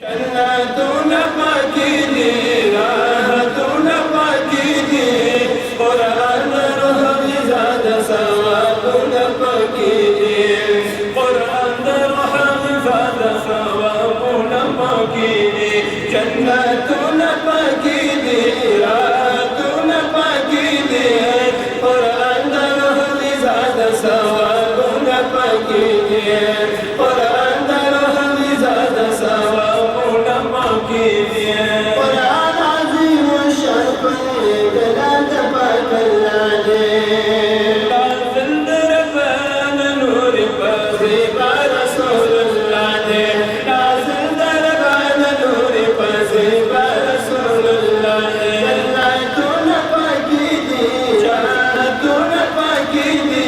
जन्नतुन पकीदी राहतुन पकीदी कुरान रूह मिजाज सवाबुन पकीदी कुरान रूह मिजाज सवाबुन पकीदी जन्नतुन पकीदी राहतुन पकीदी कुरान रूह मिजाज सवाबुन पकीदी कुरान रूह मिजाज सवाबुन पकीदी कुरान अज़ीम शर्फ जलाल पाक अल्लाह दे नाज़िल दरबान नूर फ़ज़ीबा रसूल अल्लाह दे नाज़िल दरबान नूर फ़ज़ीबा रसूल अल्लाह दे जन्नतुन पकीदी जन्नतुन पकीदी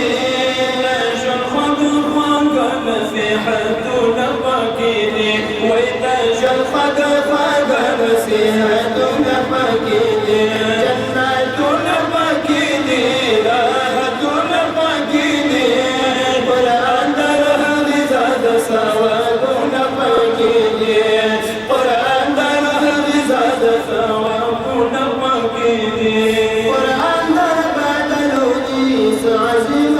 नशर खुद ख़ाक नसीहतुन पकीदी वैतशर खुद ख़ाक नसीहतुन पकीदी जन्नतुन पकीदी राहतुन पकीदी कुरान रूह मिजाज सवाबुन पकीदी कुरान रूह मिजाज सवाबुन पकीदी कुरान बदलूनी अज़ीम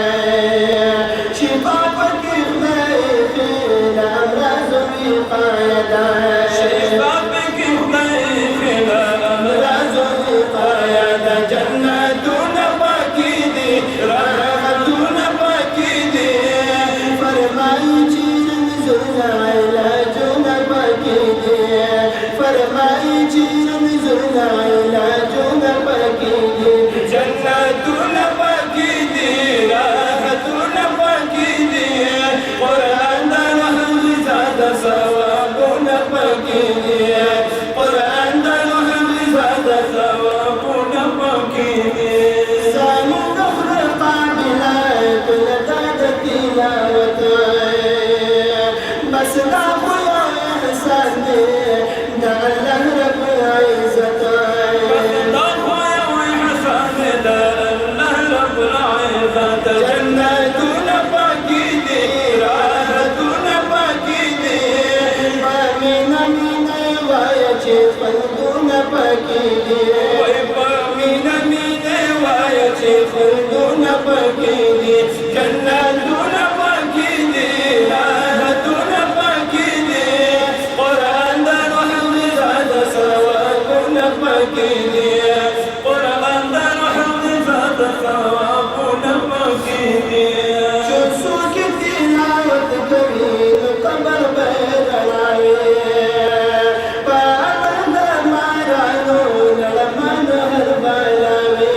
सरमायादार शिफा की खैर अमराज़ विक़ायादार शिफा की खैर अमराज़ विक़ायादार जन्नतुन पकीदी राहतुन पकीदी फरमाई चीज़ ज़ुला इलाजुन पकीदी फरमाई चीज़ ज़ुला इलाजुन पकीदी जन्नतुन पकीदी राहतुन पकीदी कुरान रूह मिजाज सवाबुन पकीदी कुरान रूह मिजाज सवाबुन पकीदी सानु दख्र काबिलात लदाद तिलावत बस ना हुआ एहसान दा अल्लाह रब इज़्ज़त बस ना हुआ एहसान दा अल्लाह रब इज़्ज़त जन्नतुन पकीदी राहतुन पकीदी आमीन आमीन वायचे ख़ुदुन पकीदी आमीन आमीन वायचे ख़ुदुन पकीदी जन्नतुन पकीदी राहतुन पकीदी कुरान रूह मिजाज सवाबुन पकीदी कुरान रूह मिजाज सवाबुन पकीदी शख्सों की तिलावत करीम कबर बैराए पाबंद मारानो लड़मन हर बलावे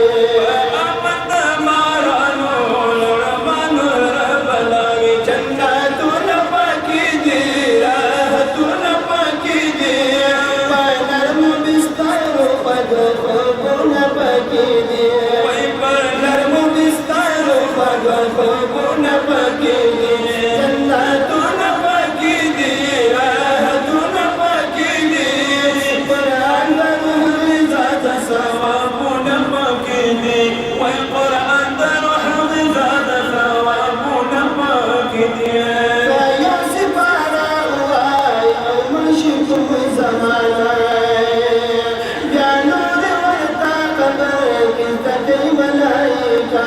पाबंद मारानो लड़मन हर बलावे जन्नतुन पकीदी राहतुन पकीदी नरम बिस्तर पद ख़ुबुन पकीदी नरम बिस्तर पद ख़ुबुन पकीदी जन्नतुन पकीदी राहतुन पकीदी कुरान रूह मिजाज सवाबुन पकीदी कुरान रूह मिजाज सवाबुन पकीदी या सिपारा हुआ यौम शिकुम ज़माना या नूर वर्ता कबर की तक़ी मलाइका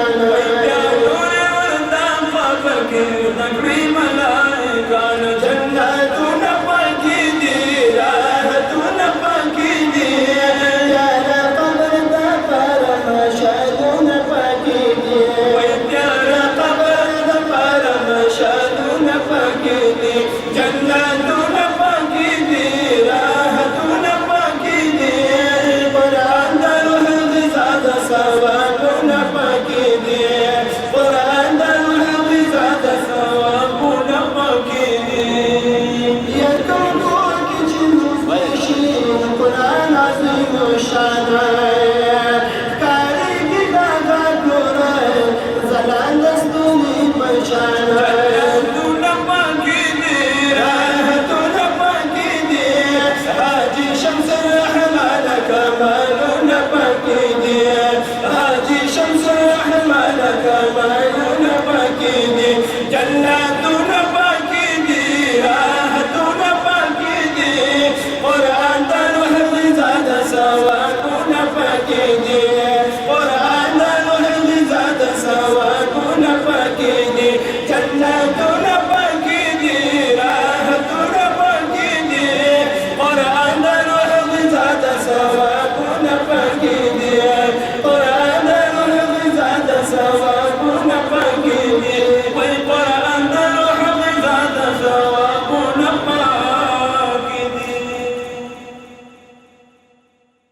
या नूर वर्ता कबर की तक़ी मलाइका जन्नतुन पकीदी राहतुन पकीदी प्यारा कबर दा परम शादुन पकीदी प्यारा कबर दा परम शादुन पकीदी जन्नत